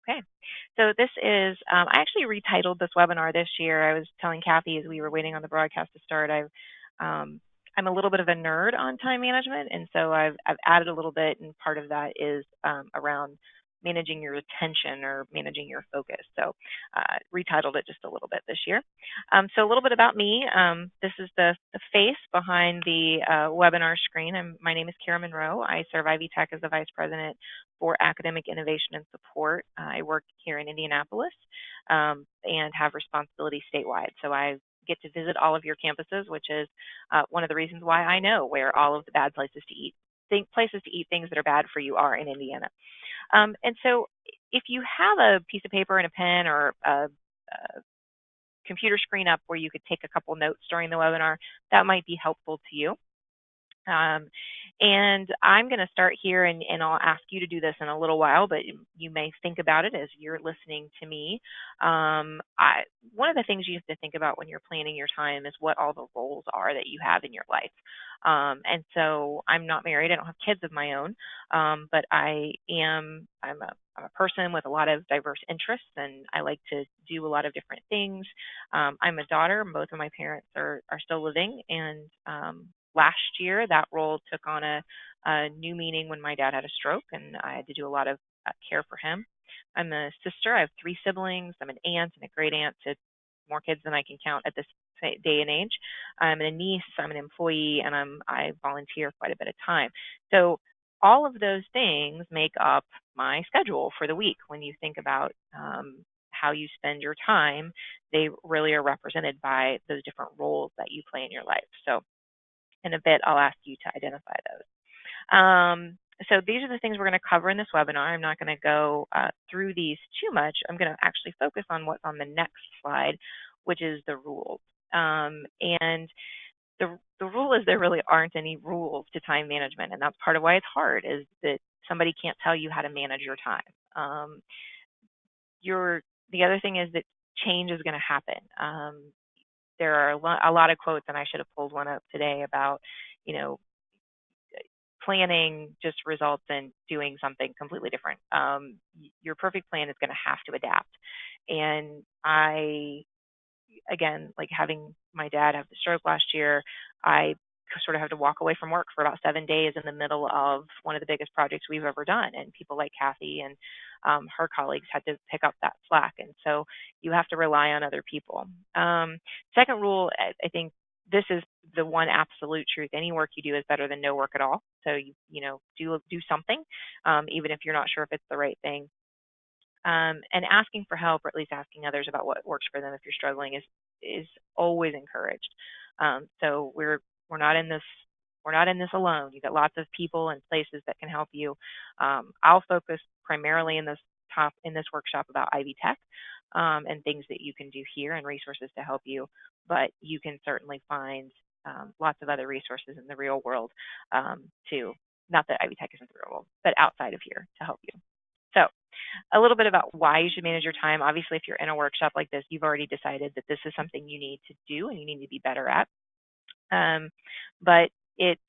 Okay. So this is, I actually retitled this webinar this year. I was telling Kathy as we were waiting on the broadcast to start, I'm a little bit of a nerd on time management, and so I've added a little bit, and part of that is around managing your attention or managing your focus. So retitled it just a little bit this year. So a little bit about me. This is the face behind the webinar screen. My name is Kara Monroe. I serve Ivy Tech as the Vice President for Academic Innovation and Support. I work here in Indianapolis and have responsibility statewide. So I get to visit all of your campuses, which is one of the reasons why I know where all of the bad places to eat, places to eat things that are bad for you are in Indiana. And so if you have a piece of paper and a pen or a computer screen up where you could take a couple notes during the webinar, that might be helpful to you. And I'm going to start here, and I'll ask you to do this in a little while, but you may think about it as you're listening to me. One of the things you have to think about when you're planning your time is what all the roles are that you have in your life. And so I'm not married. I don't have kids of my own, but I'm a person with a lot of diverse interests, and I like to do a lot of different things. I'm a daughter. Both of my parents are still living, and last year, that role took on a new meaning when my dad had a stroke, and I had to do a lot of care for him. I'm a sister. I have three siblings. I'm an aunt and a great aunt to more kids than I can count at this day and age. I'm a niece. I'm an employee, and I volunteer quite a bit of time. So all of those things make up my schedule for the week. When you think about how you spend your time, they really are represented by those different roles that you play in your life. So in a bit, I'll ask you to identify those. So these are the things we're going to cover in this webinar. I'm not going to go through these too much. I'm going to actually focus on what's on the next slide, which is the rules. And the rule is there really aren't any rules to time management, and that's part of why it's hard, is that somebody can't tell you how to manage your time. The other thing is that change is going to happen. There are a lot of quotes, and I should have pulled one up today about, planning just results in doing something completely different. Your perfect plan is going to have to adapt. And again, like having my dad have the stroke last year, I sort of have to walk away from work for about 7 days in the middle of one of the biggest projects we've ever done. And people like Kathy and her colleagues had to pick up that slack. And so you have to rely on other people. Second rule, I think this is the one absolute truth. Any work you do is better than no work at all. So do something, even if you're not sure if it's the right thing. And asking for help, or at least asking others about what works for them if you're struggling, is always encouraged. So we're not in this alone. You've got lots of people and places that can help you. I'll focus primarily in this workshop about Ivy Tech and things that you can do here and resources to help you. But you can certainly find lots of other resources in the real world too. Not that Ivy Tech isn't the real world, but outside of here to help you. So a little bit about why you should manage your time. Obviously, if you're in a workshop like this, you've already decided that this is something you need to do and you need to be better at. But it's,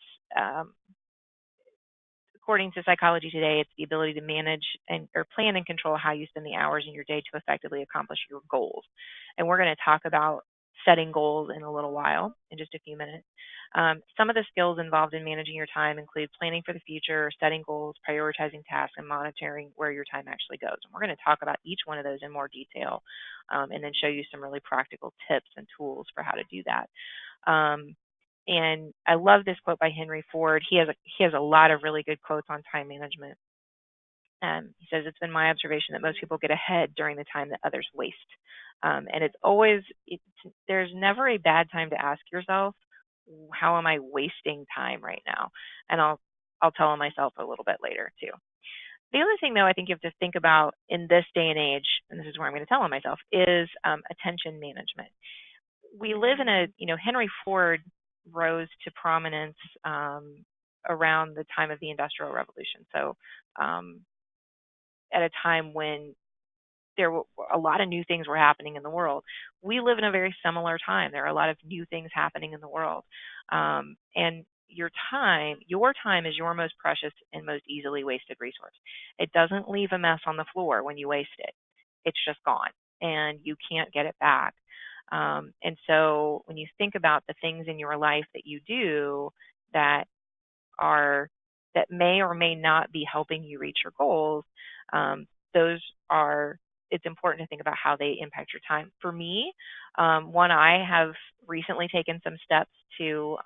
according to Psychology Today, it's the ability to manage or plan and control how you spend the hours in your day to effectively accomplish your goals. And we're going to talk about setting goals in a little while, in just a few minutes. Some of the skills involved in managing your time include planning for the future, setting goals, prioritizing tasks, and monitoring where your time actually goes. And we're going to talk about each one of those in more detail, and then show you some really practical tips and tools for how to do that. And I love this quote by Henry Ford. He has a lot of really good quotes on time management. He says, "It's been my observation that most people get ahead during the time that others waste." And there's never a bad time to ask yourself, how am I wasting time right now? And I'll tell myself a little bit later too. The other thing, though, I think you have to think about in this day and age, and this is where I'm going to tell on myself, is attention management. We live in Henry Ford rose to prominence around the time of the Industrial Revolution. So at a time when there were a lot of new things were happening in the world. We live in a very similar time. There are a lot of new things happening in the world. And your time is your most precious and most easily wasted resource. It doesn't leave a mess on the floor when you waste it. It's just gone and you can't get it back. And so when you think about the things in your life that you do that are that may or may not be helping you reach your goals, those are it's important to think about how they impact your time. For me, one I have recently taken some steps to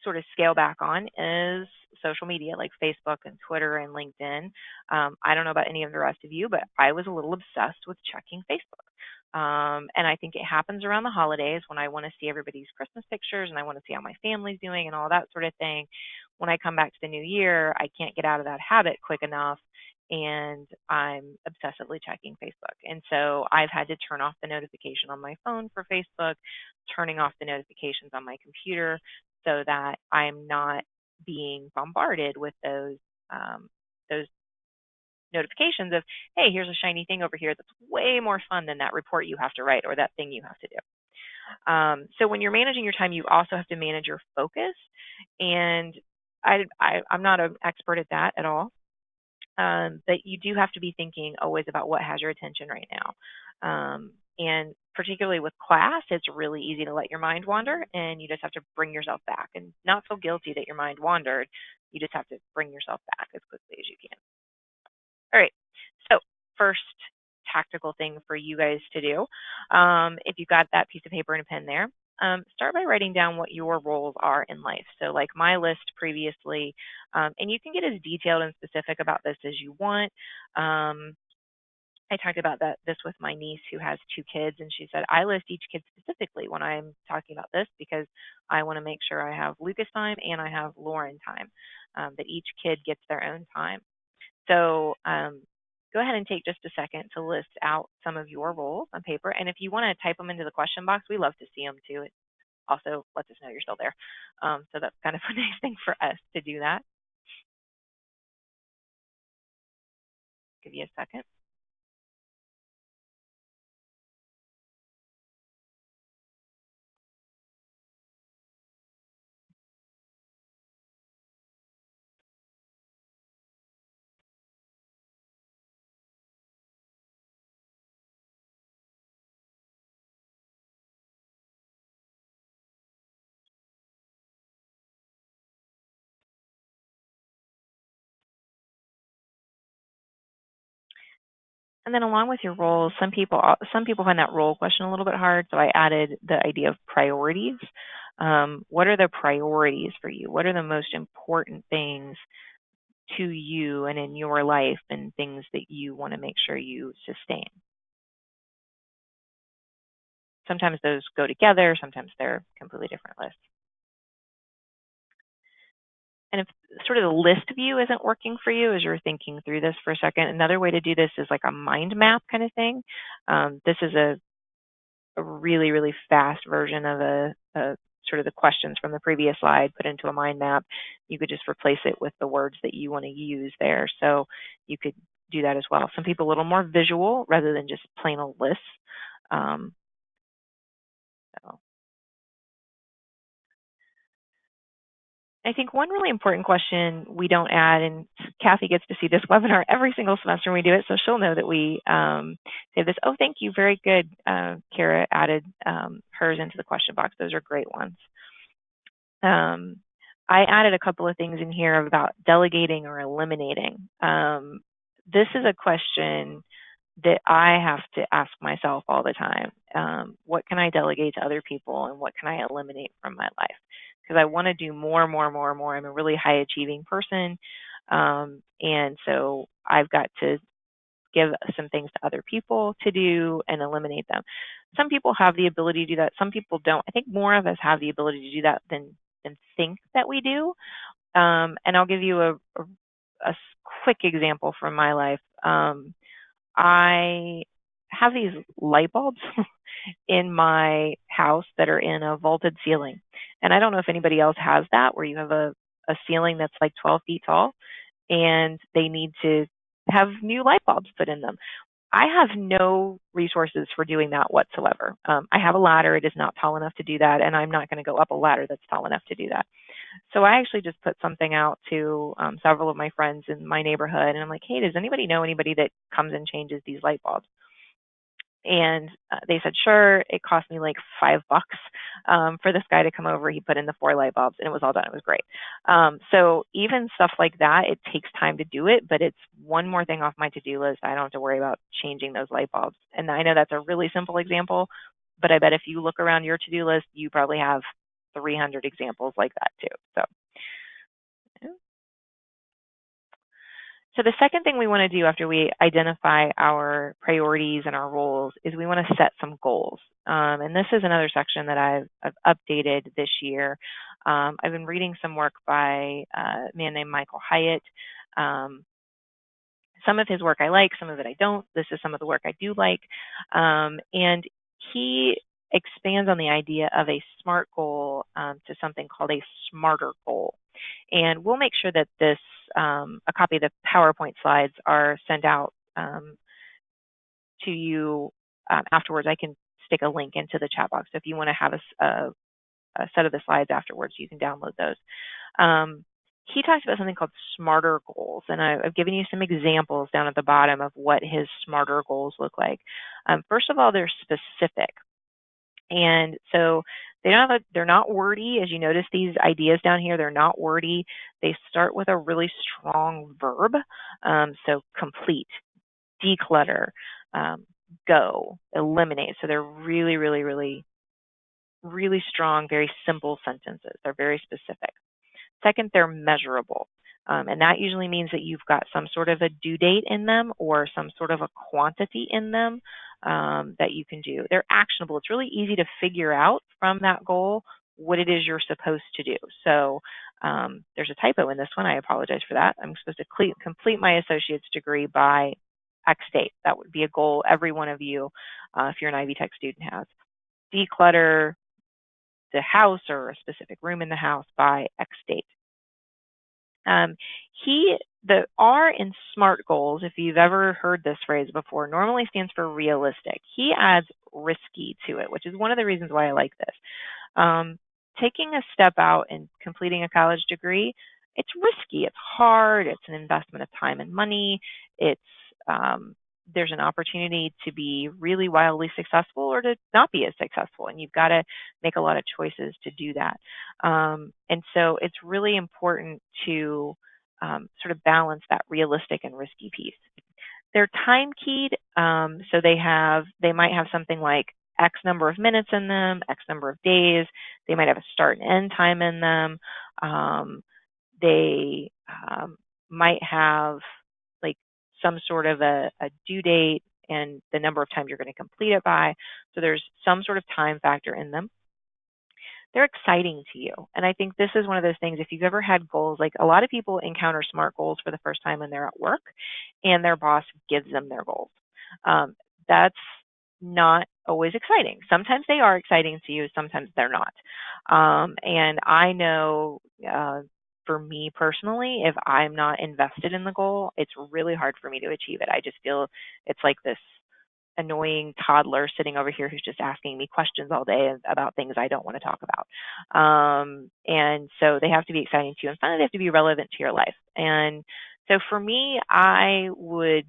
sort of scale back on is social media like Facebook and Twitter and LinkedIn. I don't know about any of the rest of you, but I was a little obsessed with checking Facebook. And I think it happens around the holidays when I want to see everybody's Christmas pictures and I want to see how my family's doing and all that sort of thing. When I come back to the new year, I can't get out of that habit quick enough and I'm obsessively checking Facebook. And so I've had to turn off the notification on my phone for Facebook, turning off the notifications on my computer so that I'm not being bombarded with those notifications of, hey, here's a shiny thing over here that's way more fun than that report you have to write or that thing you have to do. So when you're managing your time, you also have to manage your focus. And I'm not an expert at that at all. But you do have to be thinking always about what has your attention right now. And particularly with class, it's really easy to let your mind wander and you just have to bring yourself back and not feel guilty that your mind wandered. You just have to bring yourself back as quickly as you can. All right. So first tactical thing for you guys to do, if you've got that piece of paper and a pen there, start by writing down what your roles are in life. So like my list previously, and you can get as detailed and specific about this as you want. I talked about this with my niece who has 2 kids, and she said, I list each kid specifically when I'm talking about this because I want to make sure I have Lucas time and I have Lauren time, that each kid gets their own time. So go ahead and take just a second to list out some of your roles on paper. And if you want to type them into the question box, we love to see them too. It also lets us know you're still there. So that's kind of a nice thing for us to do that. Give you a second. And then along with your roles, some people find that role question a little bit hard. So I added the idea of priorities. What are the priorities for you? What are the most important things to you and in your life and things that you want to make sure you sustain? Sometimes those go together, sometimes they're completely different lists. And if sort of the list view isn't working for you as you're thinking through this for a second, another way to do this is like a mind map kind of thing. This is a really, really fast version of a sort of the questions from the previous slide put into a mind map. You could just replace it with the words that you want to use there. So you could do that as well. Some people a little more visual rather than just plain old lists. So I think one really important question we don't add, and Kathy gets to see this webinar every single semester when we do it, so she'll know that we say this. Oh, thank you. Very good. Kara added hers into the question box. Those are great ones. I added a couple of things in here about delegating or eliminating. This is a question that I have to ask myself all the time. What can I delegate to other people and what can I eliminate from my life? Because I want to do more. I'm a really high achieving person. And so I've got to give some things to other people to do and eliminate them. Some people have the ability to do that. Some people don't. I think more of us have the ability to do that than think that we do. And I'll give you a quick example from my life. I have these light bulbs in my house that are in a vaulted ceiling. And I don't know if anybody else has that, where you have a ceiling that's like 12 feet tall and they need to have new light bulbs put in them. I have no resources for doing that whatsoever. I have a ladder. It is not tall enough to do that, and I'm not going to go up a ladder that's tall enough to do that. So I actually just put something out to several of my friends in my neighborhood, and I'm like, hey, does anybody know anybody that comes and changes these light bulbs? And they said, sure. It cost me like $5 for this guy to come over. He put in the 4 light bulbs and it was all done. It was great. So even stuff like that, it takes time to do it, but it's one more thing off my to-do list. I don't have to worry about changing those light bulbs. And I know that's a really simple example, but I bet if you look around your to-do list, you probably have 300 examples like that too. So the second thing we want to do after we identify our priorities and our roles is we want to set some goals. And this is another section that I've updated this year. I've been reading some work by a man named Michael Hyatt. Some of his work I like, some of it I don't. This is some of the work I do like. And he expands on the idea of a SMART goal to something called a smarter goal. And we'll make sure that this, a copy of the PowerPoint slides are sent out to you afterwards. I can stick a link into the chat box. So if you want to have a set of the slides afterwards, you can download those. He talks about something called smarter goals, and I've given you some examples down at the bottom of what his smarter goals look like. First of all, they're specific. And so they're not wordy. As you notice, these ideas down here, they're not wordy. They start with a really strong verb. So complete, declutter, go, eliminate. So they're really, really, really, really strong, very simple sentences. They're very specific. Second, they're measurable. And that usually means that you've got some sort of a due date in them or some sort of a quantity in them that you can do. They're actionable. It's really easy to figure out from that goal what it is you're supposed to do. So there's a typo in this one. I apologize for that. I'm supposed to complete my associate's degree by X date. That would be a goal every one of you, if you're an Ivy Tech student, has. Declutter the house or a specific room in the house by X date. The R in SMART goals, if you've ever heard this phrase before, normally stands for realistic. He adds risky to it, which is one of the reasons why I like this. Taking a step out and completing a college degree, it's risky, it's hard, it's an investment of time and money, there's an opportunity to be really wildly successful or to not be as successful, and you've got to make a lot of choices to do that. And so it's really important to sort of balance that realistic and risky piece. They're time keyed, so they might have something like X number of minutes in them, X number of days. They might have a start and end time in them. They might have like some sort of a due date and the number of times you're going to complete it by. So there's some sort of time factor in them. They're exciting to you. And I think this is one of those things, if you've ever had goals, like a lot of people encounter SMART goals for the first time when they're at work and their boss gives them their goals. That's not always exciting. Sometimes they are exciting to you, sometimes they're not. And I know for me personally, if I'm not invested in the goal, it's really hard for me to achieve it. I just feel it's like this annoying toddler sitting over here who's just asking me questions all day about things I don't want to talk about. And so they have to be exciting to you. And finally, they have to be relevant to your life. And so for me, I would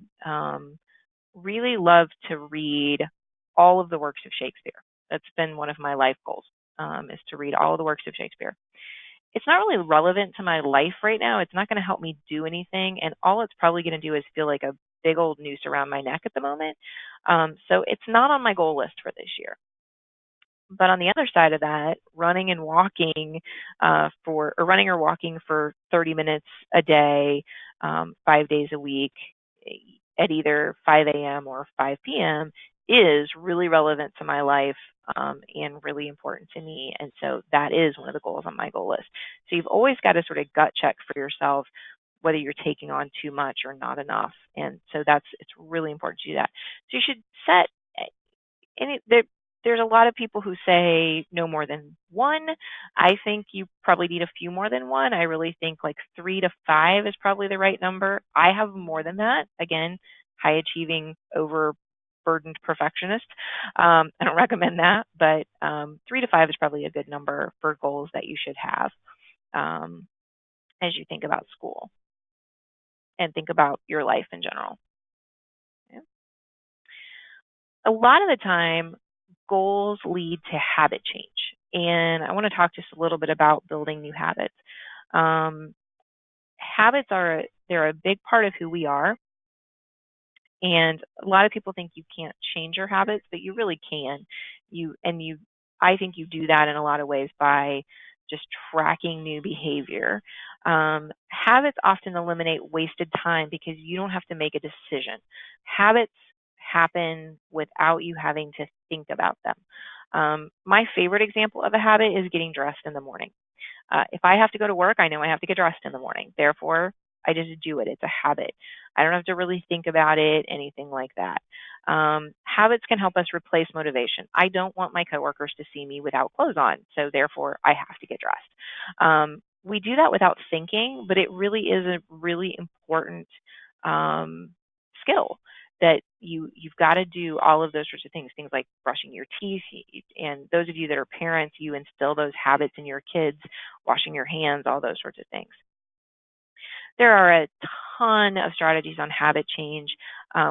really love to read all of the works of Shakespeare. That's been one of my life goals, is to read all of the works of Shakespeare. It's not really relevant to my life right now. It's not going to help me do anything. And all it's probably going to do is feel like a big old noose around my neck at the moment. So it's not on my goal list for this year. But on the other side of that, running and walking running or walking for 30 minutes a day, 5 days a week at either 5 a.m. or 5 p.m. is really relevant to my life and really important to me. And so that is one of the goals on my goal list. So you've always got to sort of gut check for yourself whether you're taking on too much or not enough. And so it's really important to do that. So you should set there's a lot of people who say no more than one. I think you probably need a few more than one. I really think like 3 to 5 is probably the right number. I have more than that. Again, high achieving, overburdened perfectionist. I don't recommend that, but 3 to 5 is probably a good number for goals that you should have um, as you think about school and think about your life in general. Yeah. A lot of the time, goals lead to habit change. And I want to talk just a little bit about building new habits. Um, Habits they're a big part of who we are, and a lot of people think you can't change your habits, but you really can. You I think you do that in a lot of ways by just tracking new behavior. Habits often eliminate wasted time because you don't have to make a decision. Habits happen without you having to think about them. My favorite example of a habit is getting dressed in the morning. If I have to go to work, I know I have to get dressed in the morning. Therefore, I just do it. It's a habit. I don't have to really think about it, anything like that. Habits can help us replace motivation. I don't want my coworkers to see me without clothes on, so therefore I have to get dressed. We do that without thinking, but it really is a really important um, skill that you've got to do all of those sorts of things like brushing your teeth. And those of you that are parents, you instill those habits in your kids, washing your hands, all those sorts of things. There are a ton of strategies on habit change.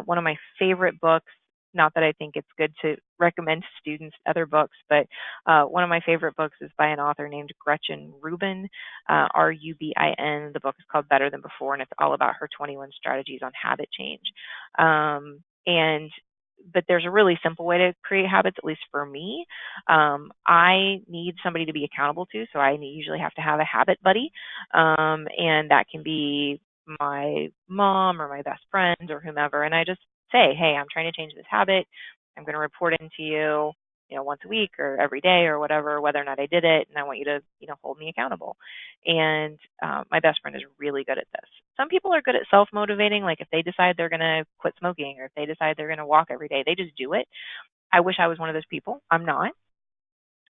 One of my favorite books, not that I think it's good to recommend to students other books, but one of my favorite books is by an author named Gretchen Rubin, Rubin. The book is called Better Than Before, and it's all about her 21 strategies on habit change. And but there's a really simple way to create habits, at least for me. I need somebody to be accountable to, so I usually have to have a habit buddy, and that can be my mom or my best friend or whomever. And I just say, hey, I'm trying to change this habit. I'm going to report into you, once a week or every day or whatever, whether or not I did it, and I want you to, hold me accountable. And my best friend is really good at this. Some people are good at self-motivating, like if they decide they're going to quit smoking or if they decide they're going to walk every day, they just do it. I wish I was one of those people. I'm not.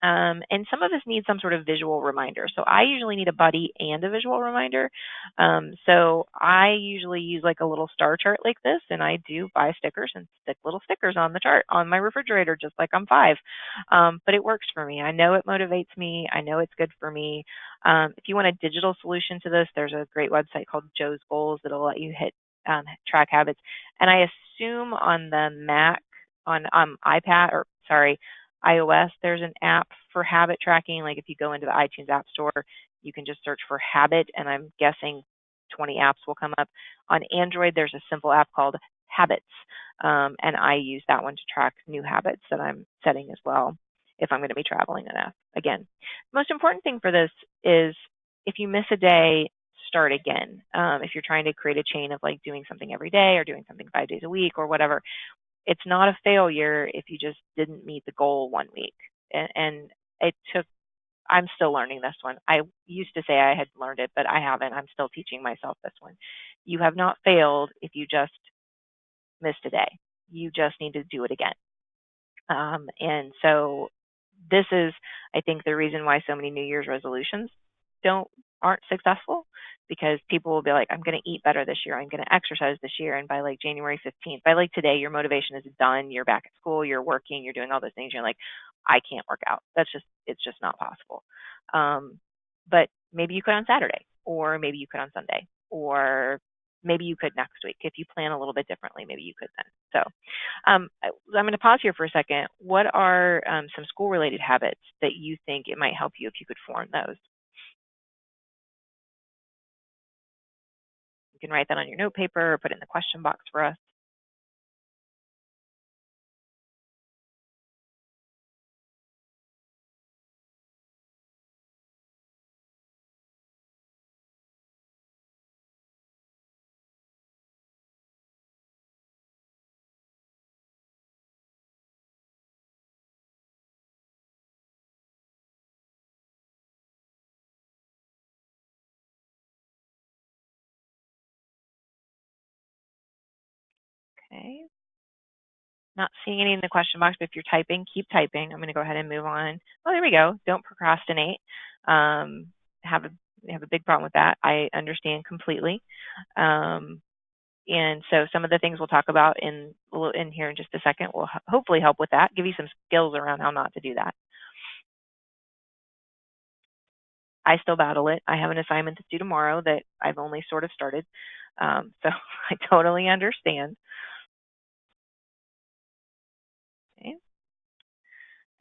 And some of us need some sort of visual reminder. So I usually need a buddy and a visual reminder. So I usually use like a little star chart like this, and I do buy stickers and stick little stickers on the chart on my refrigerator, just like I'm 5. But it works for me. I know it motivates me. I know it's good for me. If you want a digital solution to this, there's a great website called Joe's Goals that'll let you hit track habits. And I assume on the Mac, on iPad, or sorry, iOS, there's an app for habit tracking. Like if you go into the iTunes App Store, you can just search for habit, and I'm guessing 20 apps will come up. On Android, there's a simple app called Habits, and I use that one to track new habits that I'm setting as well if I'm going to be traveling enough. Again, the most important thing for this is if you miss a day, start again. If you're trying to create a chain of like doing something every day or doing something 5 days a week or whatever, it's not a failure if you just didn't meet the goal one week. And I'm still learning this one. I used to say I had learned it, but I haven't. I'm still teaching myself this one. You have not failed if you just missed a day. You just need to do it again. And so this is, I think, the reason why so many New Year's resolutions aren't successful, because people will be like, I'm going to eat better this year. I'm going to exercise this year. And by like January 15th, by like today, your motivation is done. You're back at school, you're working, you're doing all those things. You're like, I can't work out. It's just not possible. But maybe you could on Saturday, or maybe you could on Sunday, or maybe you could next week. If you plan a little bit differently, maybe you could then. So I'm going to pause here for a second. What are some school-related habits that you think it might help you if you could form those? You can write that on your note paper or put it in the question box for us. Okay. Not seeing any in the question box, but if you're typing, keep typing. I'm going to go ahead and move on. Oh, there we go. Don't procrastinate. Have a big problem with that. I understand completely. And so some of the things we'll talk about in here in just a second will hopefully help with that, give you some skills around how not to do that. I still battle it. I have an assignment that's due tomorrow that I've only sort of started. So I totally understand. Okay.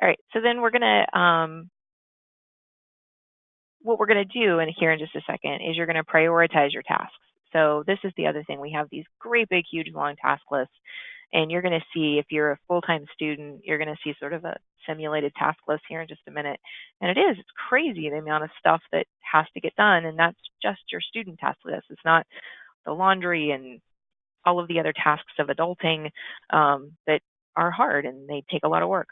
All right. So then what we're going to do in here in just a second is you're going to prioritize your tasks. So this is the other thing. We have these great big, huge, long task lists. And you're going to see, if you're a full-time student, you're going to see sort of a simulated task list here in just a minute. And it's crazy the amount of stuff that has to get done. And that's just your student task list. It's not the laundry and all of the other tasks of adulting that are hard and they take a lot of work.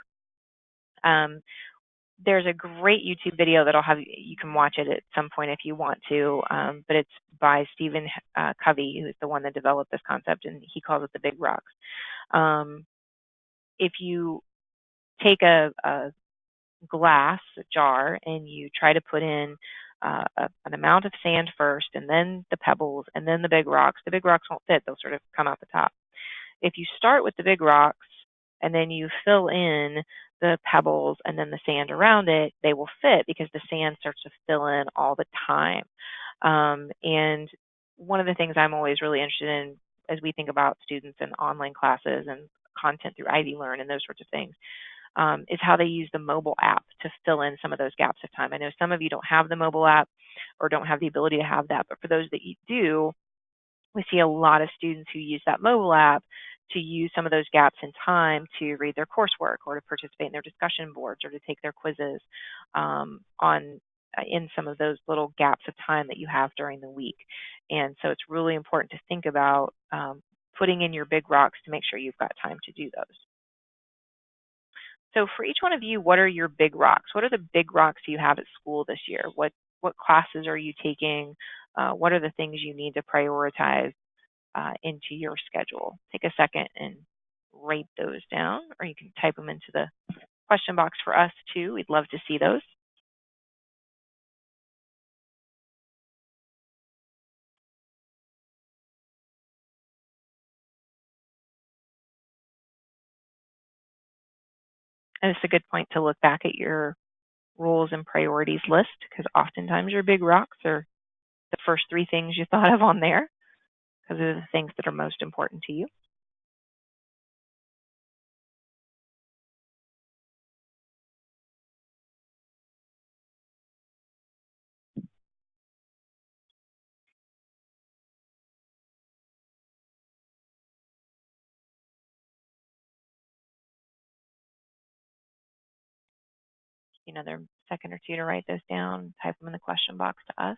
There's a great YouTube video that you can watch it at some point if you want to, but it's by Stephen Covey, who's the one that developed this concept, and he calls it the big rocks. If you take a glass jar and you try to put in an amount of sand first, and then the pebbles, and then the big rocks won't fit. They'll sort of come out the top. If you start with the big rocks and then you fill in the pebbles and then the sand around it, they will fit because the sand starts to fill in all the time. And one of the things I'm always really interested in as we think about students and online classes and content through Ivy Learn and those sorts of things, is how they use the mobile app to fill in some of those gaps of time. I know some of you don't have the mobile app or don't have the ability to have that, but for those that you do, we see a lot of students who use that mobile app to use some of those gaps in time to read their coursework or to participate in their discussion boards or to take their quizzes in some of those little gaps of time that you have during the week. And so it's really important to think about putting in your big rocks to make sure you've got time to do those. So for each one of you, what are your big rocks? What are the big rocks you have at school this year? What classes are you taking? What are the things you need to prioritize into your schedule? Take a second and write those down, or you can type them into the question box for us too. We'd love to see those. And it's a good point to look back at your rules and priorities list, because oftentimes your big rocks are the first three things you thought of on there, because they're the things that are most important to you. Another second or two to write those down, type them in the question box to us.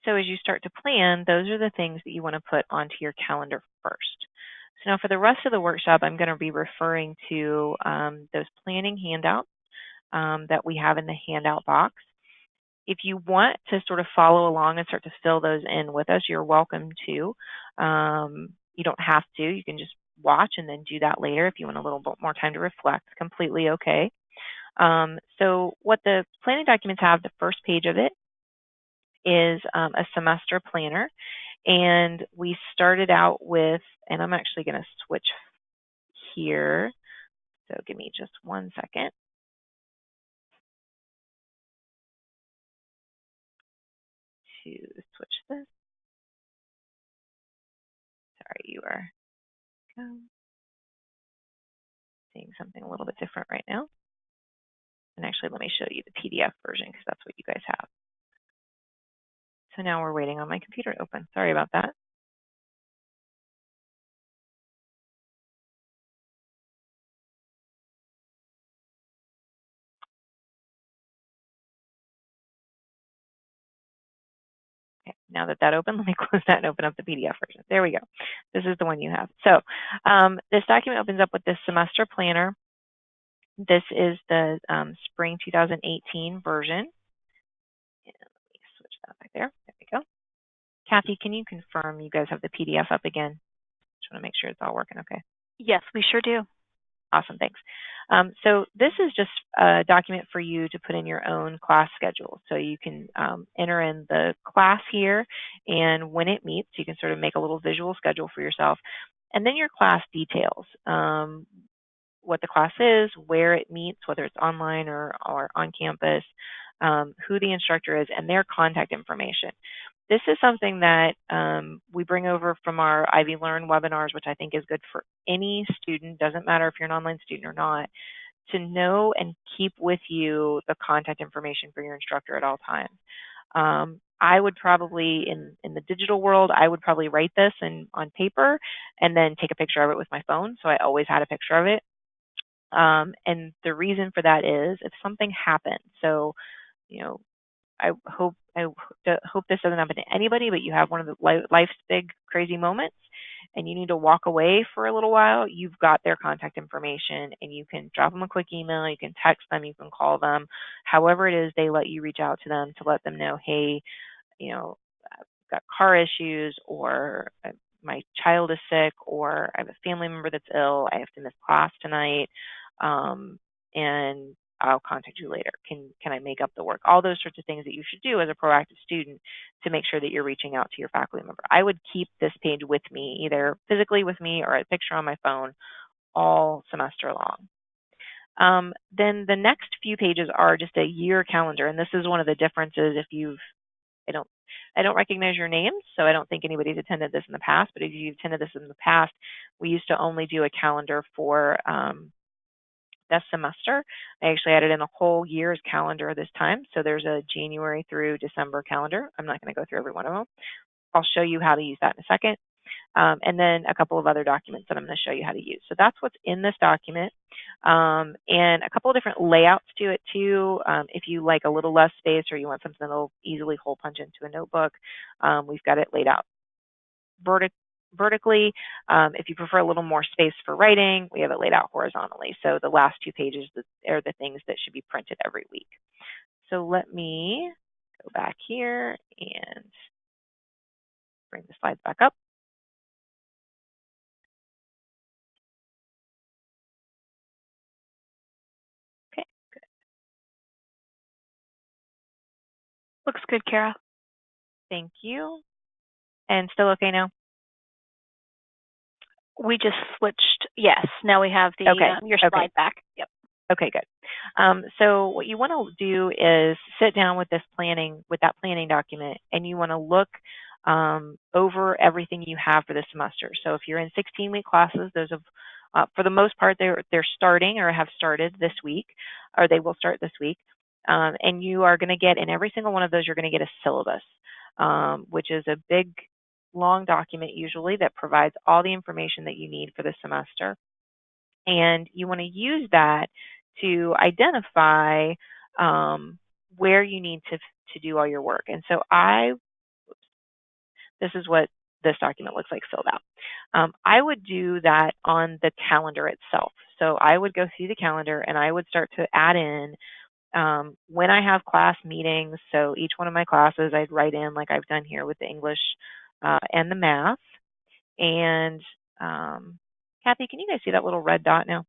So as you start to plan, those are the things that you want to put onto your calendar first. So now for the rest of the workshop, I'm going to be referring to those planning handouts that we have in the handout box. If you want to sort of follow along and start to fill those in with us, you're welcome to. You don't have to. You can just watch and then do that later if you want a little bit more time to reflect. Completely okay. So what the planning documents have, the first page of it is a semester planner. And we started out with, and I'm actually going to switch here. So give me just 1 second to switch this. Sorry, you are seeing something a little bit different right now. And actually, let me show you the PDF version because that's what you guys have. So now we're waiting on my computer to open. Sorry about that. Okay, now that opened, let me close that and open up the PDF version. There we go. This is the one you have. So this document opens up with this semester planner. This is the spring 2018 version. And let me switch that back there. There we go. Kathy, can you confirm you guys have the PDF up again? Just want to make sure it's all working okay. Yes, we sure do. Awesome, thanks. So this is just a document for you to put in your own class schedule. So you can enter in the class here, and when it meets, you can sort of make a little visual schedule for yourself. And then your class details, what the class is, where it meets, whether it's online or on campus, who the instructor is, and their contact information. This is something that we bring over from our Ivy Learn webinars, which I think is good for any student, doesn't matter if you're an online student or not, to know and keep with you the contact information for your instructor at all times. I would probably, in the digital world, I would probably write this on paper and then take a picture of it with my phone. So I always had a picture of it. And the reason for that is if something happens, so, you know, I hope this doesn't happen to anybody, but you have one of the life's big crazy moments and you need to walk away for a little while, you've got their contact information and you can drop them a quick email, you can text them, you can call them, however it is they let you reach out to them to let them know, hey, I've got car issues, or my child is sick, or I have a family member that's ill, I have to miss class tonight, and I'll contact you later. Can I make up the work? All those sorts of things that you should do as a proactive student to make sure that you're reaching out to your faculty member. I would keep this page with me, either physically with me or a picture on my phone all semester long. Then the next few pages are just a year calendar, and this is one of the differences. I don't recognize your names, so I don't think anybody's attended this in the past, but if you've attended this in the past, we used to only do a calendar for that semester. I actually added in a whole year's calendar this time. So there's a January through December calendar. I'm not going to go through every one of them. I'll show you how to use that in a second. And then a couple of other documents that I'm going to show you how to use. So that's what's in this document. And a couple of different layouts to it too. If you like a little less space or you want something that'll easily hole punch into a notebook, we've got it laid out vertically. If you prefer a little more space for writing, we have it laid out horizontally. So the last two pages are the things that should be printed every week. So let me go back here and bring the slides back up. Okay, good. Looks good, Kara. Thank you. And still okay now? We just switched. Yes, now we have the your slide back. Yep. Okay, good. So what you want to do is sit down with that planning document, and you want to look over everything you have for this semester. So if you're in 16-week classes, those have, for the most part, they're starting or have started this week, or they will start this week. And you are going to get, in every single one of those, you're going to get a syllabus, which is a big, long document usually that provides all the information that you need for the semester. And you want to use that to identify where you need to do all your work. And so this is what this document looks like filled out. I would do that on the calendar itself. So I would go through the calendar and I would start to add in when I have class meetings. So each one of my classes I'd write in, like I've done here with the English and the math. And Kathy, can you guys see that little red dot now?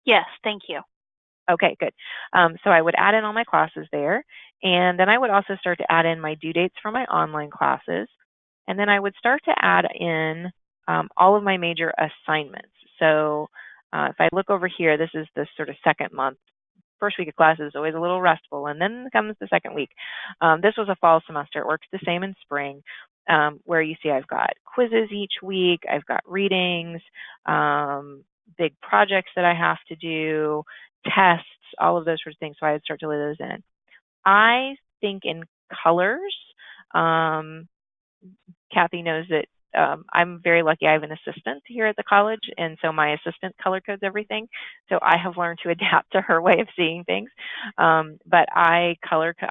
Yes, thank you. Okay, good. So I would add in all my classes there. And then I would also start to add in my due dates for my online classes. And then I would start to add in all of my major assignments. So if I look over here, this is the sort of second month. First week of classes is always a little restful, and then comes the second week. This was a fall semester. It works the same in spring, where you see I've got quizzes each week. I've got readings, big projects that I have to do, tests, all of those sorts of things. So I would start to lay those in. I think in colors. Kathy knows that I'm very lucky. I have an assistant here at the college, and so my assistant color codes everything. So I have learned to adapt to her way of seeing things. But I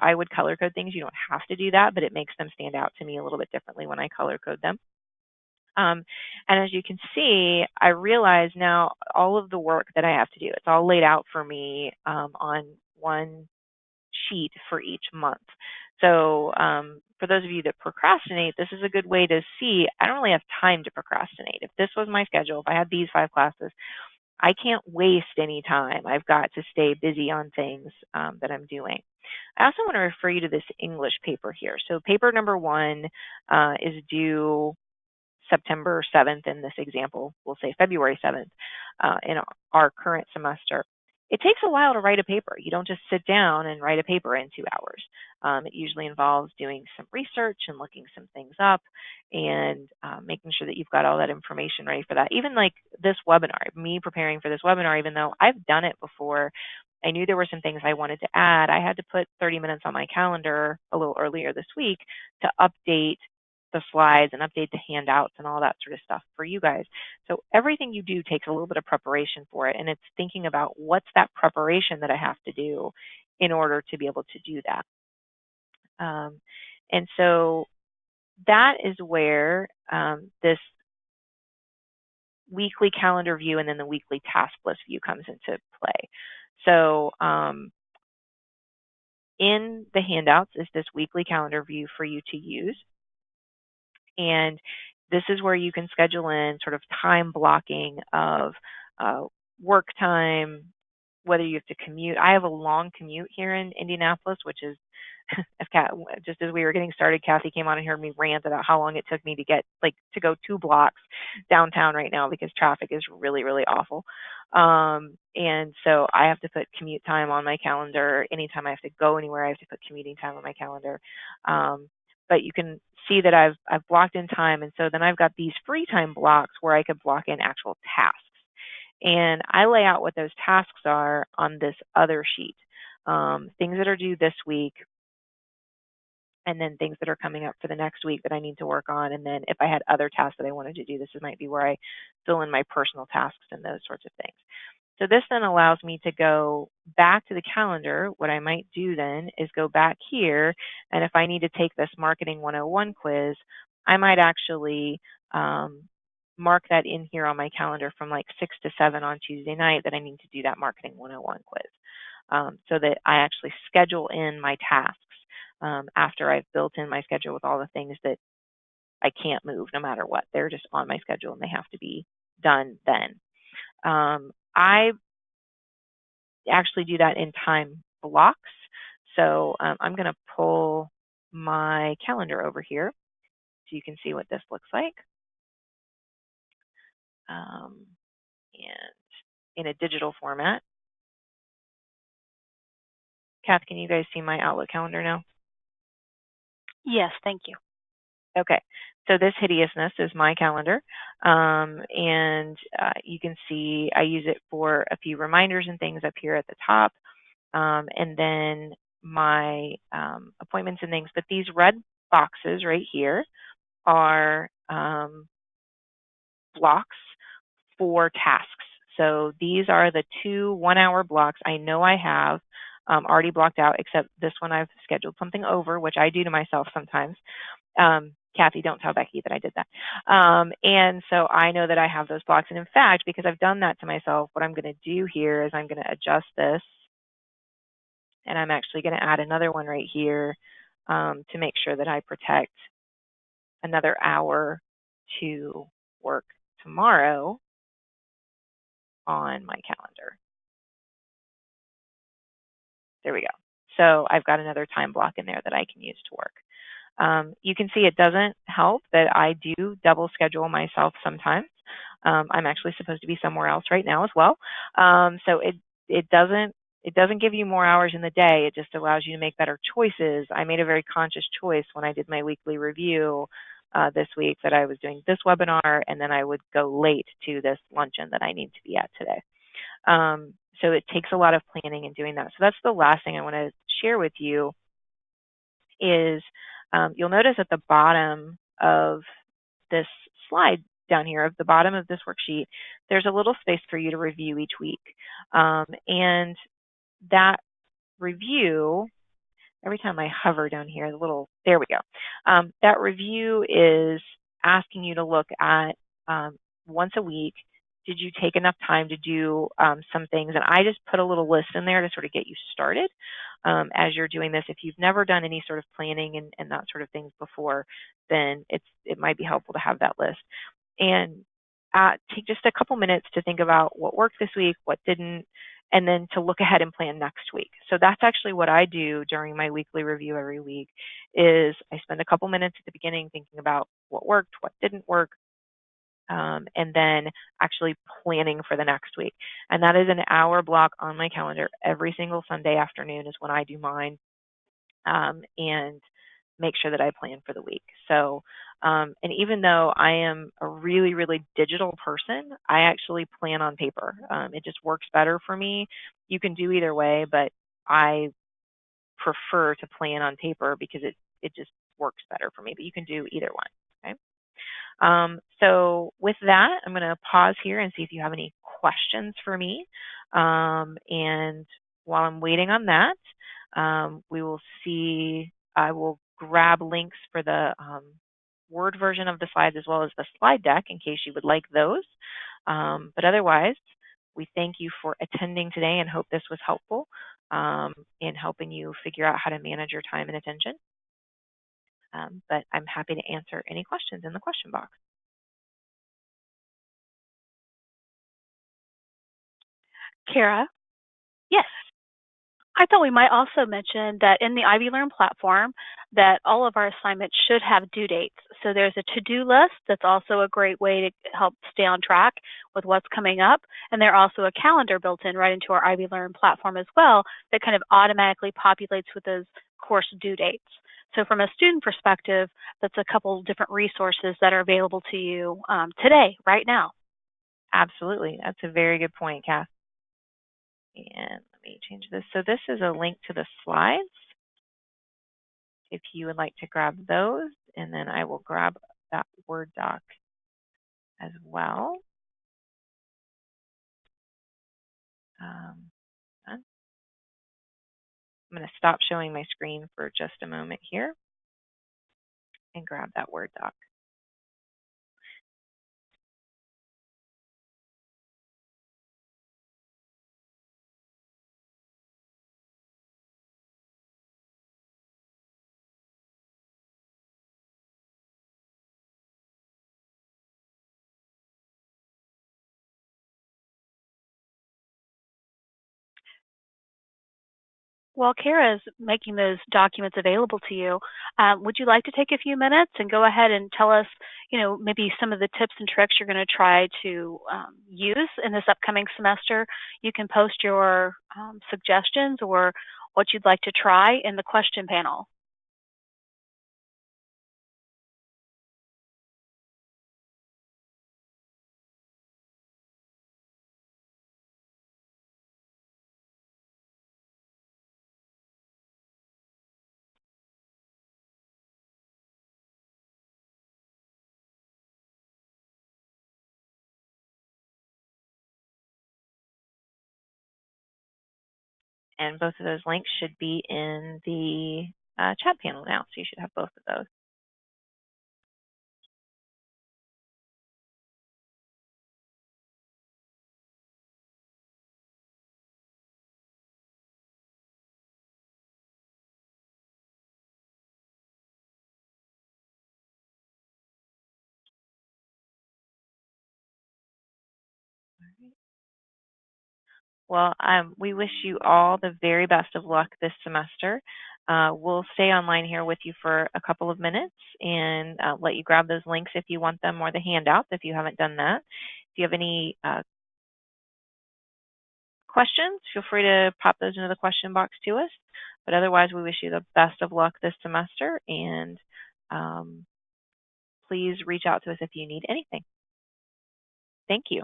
would color code things. You don't have to do that, but it makes them stand out to me a little bit differently when I color code them. And as you can see, I realize now all of the work that I have to do, it's all laid out for me on one sheet for each month. So for those of you that procrastinate, this is a good way to see I don't really have time to procrastinate. If this was my schedule, if I had these 5 classes, I can't waste any time. I've got to stay busy on things that I'm doing. I also want to refer you to this English paper here. So paper number 1 is due September 7th in this example. We'll say February 7th in our current semester. It takes a while to write a paper. You don't just sit down and write a paper in 2 hours. It usually involves doing some research and looking some things up and making sure that you've got all that information ready for that. Even like this webinar, me preparing for this webinar, even though I've done it before, I knew there were some things I wanted to add. I had to put 30 minutes on my calendar a little earlier this week to update the slides and update the handouts and all that sort of stuff for you guys. So everything you do takes a little bit of preparation for it, and it's thinking about what's that preparation that I have to do in order to be able to do that. And so that is where this weekly calendar view and then the weekly task list view comes into play. So in the handouts is this weekly calendar view for you to use. And this is where you can schedule in sort of time blocking of work time, whether you have to commute. I have a long commute here in Indianapolis, which is, just as we were getting started, Kathy came on and heard me rant about how long it took me to go 2 blocks downtown right now because traffic is really, really awful. And so I have to put commute time on my calendar. Anytime I have to go anywhere, I have to put commuting time on my calendar. But you can see that I've blocked in time, and so then I've got these free time blocks where I could block in actual tasks. And I lay out what those tasks are on this other sheet. Things that are due this week, and then things that are coming up for the next week that I need to work on. And then if I had other tasks that I wanted to do, this might be where I fill in my personal tasks and those sorts of things. So this then allows me to go back to the calendar. What I might do then is go back here, and if I need to take this Marketing 101 quiz, I might actually mark that in here on my calendar from like 6 to 7 on Tuesday night that I need to do that Marketing 101 quiz, so that I actually schedule in my tasks after I've built in my schedule with all the things that I can't move no matter what. They're just on my schedule and they have to be done then. I actually do that in time blocks. So I'm going to pull my calendar over here so you can see what this looks like. And in a digital format. Kath, can you guys see my Outlook calendar now? Yes, thank you. Okay, so this hideousness is my calendar, and you can see I use it for a few reminders and things up here at the top, and then my appointments and things. But these red boxes right here are blocks for tasks. So these are the 2 1-hour blocks I know I have already blocked out, except this one I've scheduled something over, which I do to myself sometimes. Kathy, don't tell Becky that I did that. And so I know that I have those blocks. And in fact, because I've done that to myself, what I'm going to do here is I'm going to adjust this. And I'm actually going to add another one right here to make sure that I protect another hour to work tomorrow on my calendar. There we go. So I've got another time block in there that I can use to work. You can see it doesn't help that I do double schedule myself sometimes. I'm actually supposed to be somewhere else right now as well. So it doesn't give you more hours in the day. It just allows you to make better choices. I made a very conscious choice when I did my weekly review this week that I was doing this webinar and then I would go late to this luncheon that I need to be at today. So it takes a lot of planning and doing that. So that's the last thing I want to share with you is you'll notice at the bottom of this slide down here, at the bottom of this worksheet, there's a little space for you to review each week. And that review, every time I hover down here, there we go. That review is asking you to look at once a week did you take enough time to do some things? And I just put a little list in there to sort of get you started as you're doing this. If you've never done any sort of planning and that sort of things before, then it might be helpful to have that list. And take just a couple minutes to think about what worked this week, what didn't, and then to look ahead and plan next week. So that's actually what I do during my weekly review every week is I spend a couple minutes at the beginning thinking about what worked, what didn't work, and then actually planning for the next week. And that is an hour block on my calendar every single Sunday afternoon is when I do mine, and make sure that I plan for the week. So, and even though I am a really, really digital person, I actually plan on paper. It just works better for me. You can do either way, but I prefer to plan on paper because it just works better for me. But you can do either one. Okay. So with that, I'm going to pause here and see if you have any questions for me. And while I'm waiting on that, we will see, I will grab links for the Word version of the slides as well as the slide deck in case you would like those. But otherwise, we thank you for attending today and hope this was helpful in helping you figure out how to manage your time and attention. But I'm happy to answer any questions in the question box. Kara? Yes. I thought we might also mention that in the IvyLearn platform that all of our assignments should have due dates. So there's a to-do list that's also a great way to help stay on track with what's coming up. And there's also a calendar built in right into our IvyLearn platform as well that kind of automatically populates with those course due dates. So from a student perspective, that's a couple different resources that are available to you today, right now. Absolutely. That's a very good point, Kath. And let me change this. So this is a link to the slides if you would like to grab those. And then I will grab that Word doc as well. I'm going to stop showing my screen for just a moment here and grab that Word doc. While Kara is making those documents available to you, would you like to take a few minutes and go ahead and tell us, maybe some of the tips and tricks you're going to try to use in this upcoming semester? You can post your suggestions or what you'd like to try in the question panel. And both of those links should be in the chat panel now, so you should have both of those. Well, we wish you all the very best of luck this semester. We'll stay online here with you for a couple of minutes and let you grab those links if you want them or the handouts if you haven't done that. If you have any questions, feel free to pop those into the question box to us. But otherwise, we wish you the best of luck this semester, and please reach out to us if you need anything. Thank you.